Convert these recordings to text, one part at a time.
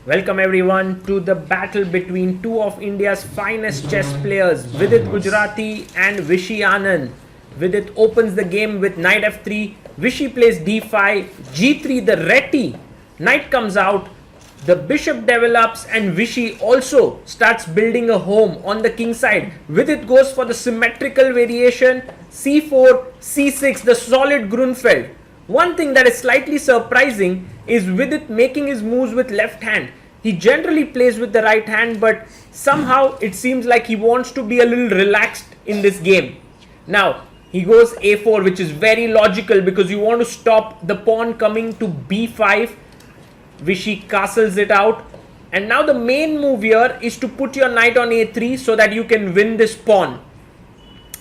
Welcome everyone to the battle between two of India's finest chess players, Vidit Gujrathi and Vishy Anand. Vidit opens the game with knight f3, Vishy plays d5, g3 the reti, knight comes out, the bishop develops and Vishy also starts building a home on the king side. Vidit goes for the symmetrical variation, c4, c6, the solid Grunfeld. One thing that is slightly surprising is Vidit making his moves with left hand. He generally plays with the right hand, but somehow it seems like he wants to be a little relaxed in this game. Now, he goes a4, which is very logical because you want to stop the pawn coming to b5. Vishy castles it out. And now the main move here is to put your knight on a3 so that you can win this pawn.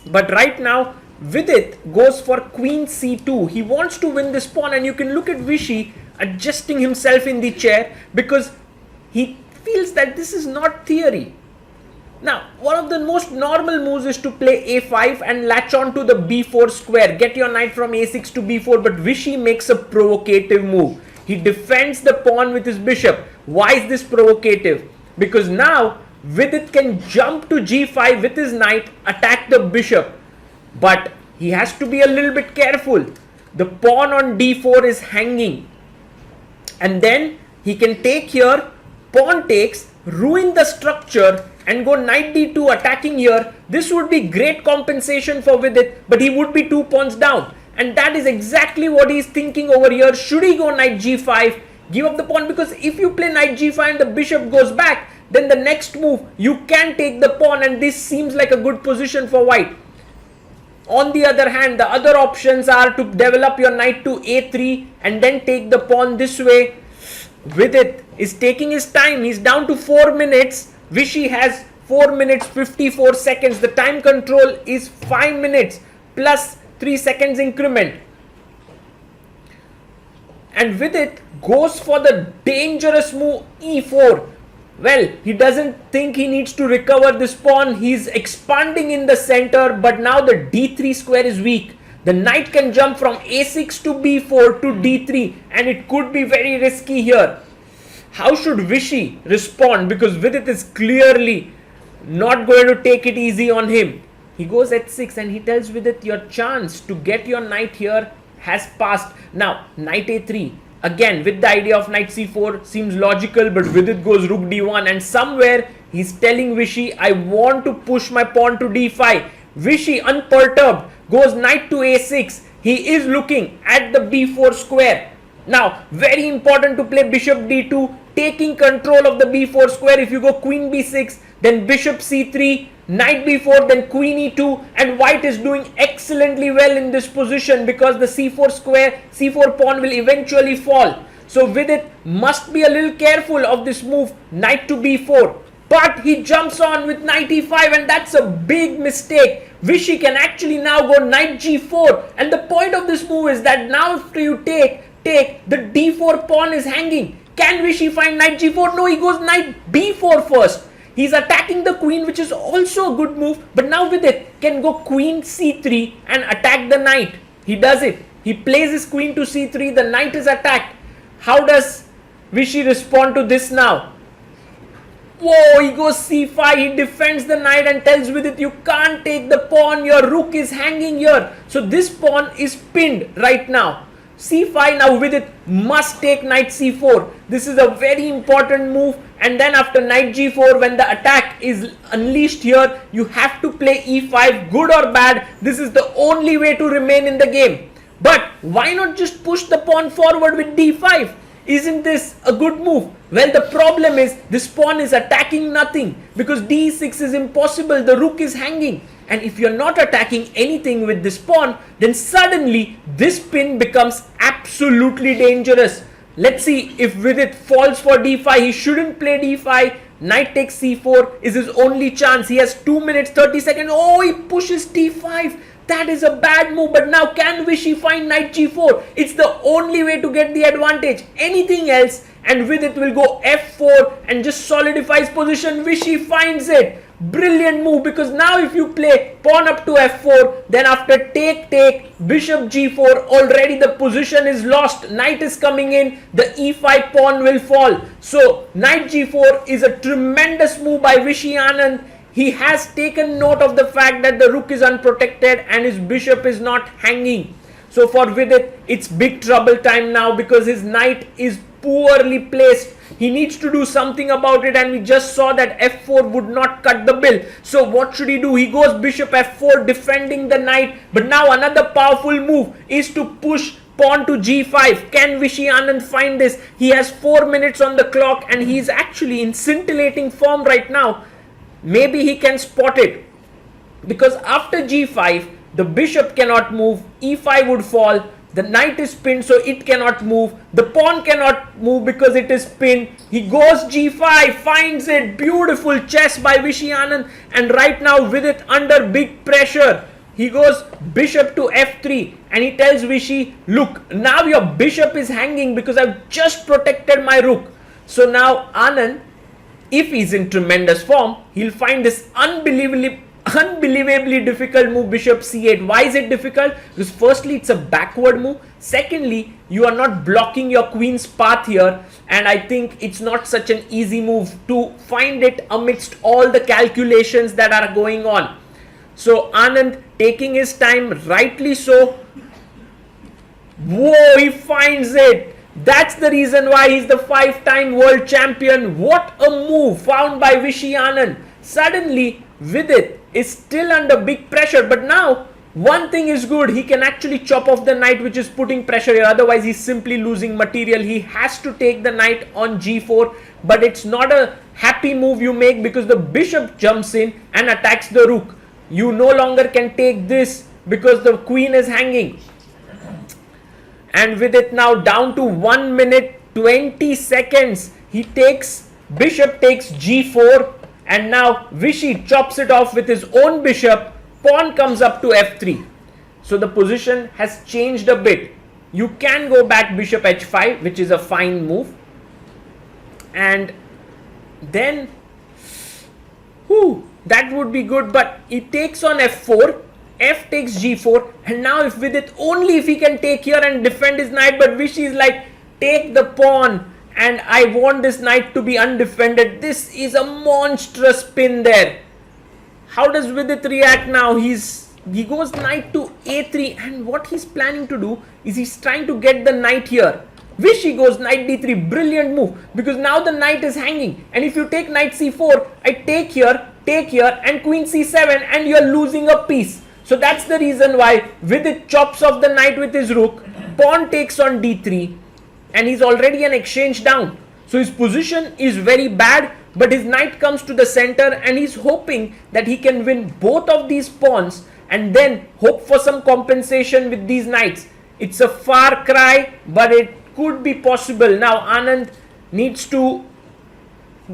But right now, Vidit goes for queen c2. He wants to win this pawn, and you can look at Vishy adjusting himself in the chair because he feels that this is not theory. Now, one of the most normal moves is to play a5 and latch on to the b4 square. Get your knight from a6 to b4, but Vishy makes a provocative move. He defends the pawn with his bishop. Why is this provocative? Because now Vidit can jump to g5 with his knight, attack the bishop. But he has to be a little bit careful. The pawn on d4 is hanging. And then he can take here, pawn takes, ruin the structure and go knight d2 attacking here. This would be great compensation for Vidit, but he would be 2 pawns down. And that is exactly what he is thinking over here. Should he go knight g5, give up the pawn? Because if you play knight g5 and the bishop goes back, then the next move you can take the pawn, and this seems like a good position for white. On the other hand, the other options are to develop your knight to a3 and then take the pawn this way. Vidit is taking his time. He's down to 4 minutes. Vishy has 4 minutes 54 seconds. The time control is 5 minutes plus 3 seconds increment. And Vidit goes for the dangerous move e4. Well, he doesn't think he needs to recover this pawn. He's expanding in the center, but now the d3 square is weak. The knight can jump from a6 to b4 to d3, and it could be very risky here. How should Vishy respond? Because Vidit is clearly not going to take it easy on him. He goes h6 and he tells Vidit, your chance to get your knight here has passed. Now, knight a3. Again, with the idea of knight c4 seems logical, but Vidit goes rook d1, and somewhere he's telling Vishy, I want to push my pawn to d5. Vishy, unperturbed, goes knight to a6. He is looking at the b4 square. Now, very important to play bishop d2, taking control of the b4 square. If you go queen b6, then bishop c3, knight b4, then queen e2, and white is doing excellently well in this position because the c4 square, c4 pawn will eventually fall. So Vidit must be a little careful of this move, knight to b4. But he jumps on with knight e5, and that's a big mistake. Vishy can actually now go knight g4, and the point of this move is that now after you take, the d4 pawn is hanging. Can Vishy find knight g4? No, he goes knight b4 first. He's attacking the queen, which is also a good move, but now Vidit can go queen c3 and attack the knight. He does it. He plays his queen to c3, the knight is attacked. How does Vishy respond to this now? Whoa, he goes c5, he defends the knight and tells Vidit, you can't take the pawn, your rook is hanging here. So this pawn is pinned right now. c5, now Vidit must take knight c4. This is a very important move. And then after knight g4, when the attack is unleashed here, you have to play e5, good or bad. This is the only way to remain in the game. But why not just push the pawn forward with d5? Isn't this a good move? Well, the problem is this pawn is attacking nothing because d6 is impossible. The rook is hanging. And if you're not attacking anything with this pawn, then suddenly this pin becomes absolutely dangerous. Let's see if Vidit falls for d5. He shouldn't play d5. Knight takes c4 is his only chance. He has 2 minutes 30 seconds. Oh, he pushes d5. That is a bad move. But now can Vishy find knight g4? It's the only way to get the advantage. Anything else and Vidit will go f4 and just solidify his position. Vishy finds it. Brilliant move, because now if you play pawn up to f4, then after take, bishop g4, already the position is lost. Knight is coming in, the e5 pawn will fall. So knight g4 is a tremendous move by Vishy Anand. He has taken note of the fact that the rook is unprotected and his bishop is not hanging. So for Vidit, it's big trouble time now, because his knight is poorly placed. He needs to do something about it, and we just saw that f4 would not cut the bill. So what should he do? He goes bishop f4, defending the knight. But now another powerful move is to push pawn to g5. Can Vishy Anand find this? He has 4 minutes on the clock and he is actually in scintillating form right now. Maybe he can spot it, because after g5, the bishop cannot move, e5 would fall, the knight is pinned so it cannot move, the pawn cannot move because it is pinned. He goes g5, finds it. Beautiful chess by Vishy Anand, and right now Vidit under big pressure. He goes bishop to f3 and he tells Vishy, look, now your bishop is hanging because I've just protected my rook. So now Anand, if he's in tremendous form, he'll find this unbelievably difficult move, bishop c8. Why is it difficult? Because firstly, it's a backward move. Secondly, you are not blocking your queen's path here, and I think it's not such an easy move to find it amidst all the calculations that are going on. So Anand taking his time, rightly so. Whoa, he finds it. That's the reason why he's the 5-time world champion. What a move found by Vishy Anand. Suddenly, Vidit is still under big pressure, but now one thing is good. He can actually chop off the knight, which is putting pressure here. Otherwise, he's simply losing material. He has to take the knight on g4, but it's not a happy move you make, because the bishop jumps in and attacks the rook. You no longer can take this because the queen is hanging. And with it now down to 1 minute 20 seconds, he takes, bishop takes g4, and now Vishy chops it off with his own bishop. Pawn comes up to f3. So the position has changed a bit. You can go back bishop h5, which is a fine move. And then, that would be good, but he takes on f4. F takes g4, and now if Vidit, only if he can take here and defend his knight, but Vishy is like, take the pawn, and I want this knight to be undefended. This is a monstrous pin there. How does Vidit react now? He goes knight to a3, and what he's planning to do is he's trying to get the knight here. Vishy goes knight d3, brilliant move, because now the knight is hanging, and if you take knight c4, I take here, and queen c7, and you're losing a piece. So that's the reason why Vidit chops off the knight with his rook, pawn takes on d3, and he's already an exchange down. So his position is very bad, but his knight comes to the center and he's hoping that he can win both of these pawns and then hope for some compensation with these knights. It's a far cry, but it could be possible. Now Anand needs to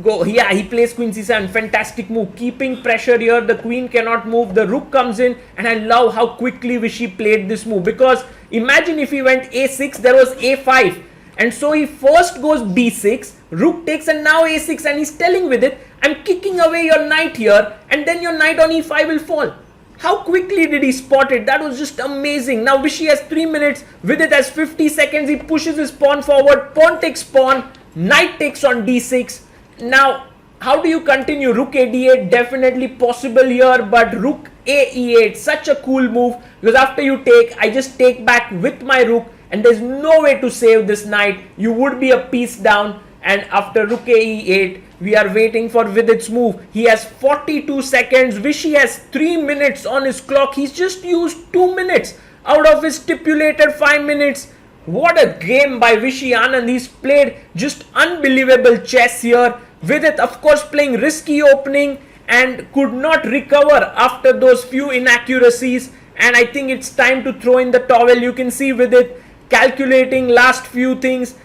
go. Yeah, he plays queen c7. Fantastic move, keeping pressure here. The queen cannot move. The rook comes in, and I love how quickly Vishy played this move, because imagine if he went a6, there was a5, and so he first goes b6, rook takes, and now a6, and he's telling with it, I'm kicking away your knight here, and then your knight on e5 will fall. How quickly did he spot it? That was just amazing. Now Vishy has 3 minutes, Vidit has 50 seconds. He pushes his pawn forward, pawn takes pawn, knight takes on d6. Now, how do you continue? Rook a d8, definitely possible here, but rook a e8, such a cool move, because after you take, I just take back with my rook, and there's no way to save this knight. You would be a piece down, and after rook a e8, we are waiting for Vidit's move. He has 42 seconds. Vishy has 3 minutes on his clock. He's just used 2 minutes out of his stipulated 5 minutes. What a game by Vishy Anand. He's played just unbelievable chess here. Vidit, of course, playing risky opening and could not recover after those few inaccuracies. And I think it's time to throw in the towel. You can see Vidit calculating last few things,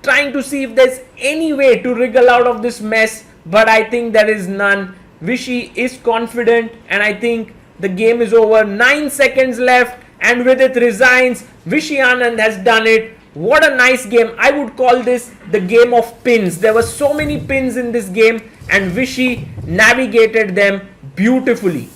trying to see if there's any way to wriggle out of this mess, but I think there is none. Vishy is confident, and I think the game is over. 9 seconds left, and Vidit resigns. Vishy Anand has done it. What a nice game. I would call this the game of pins. There were so many pins in this game, and Vishy navigated them beautifully.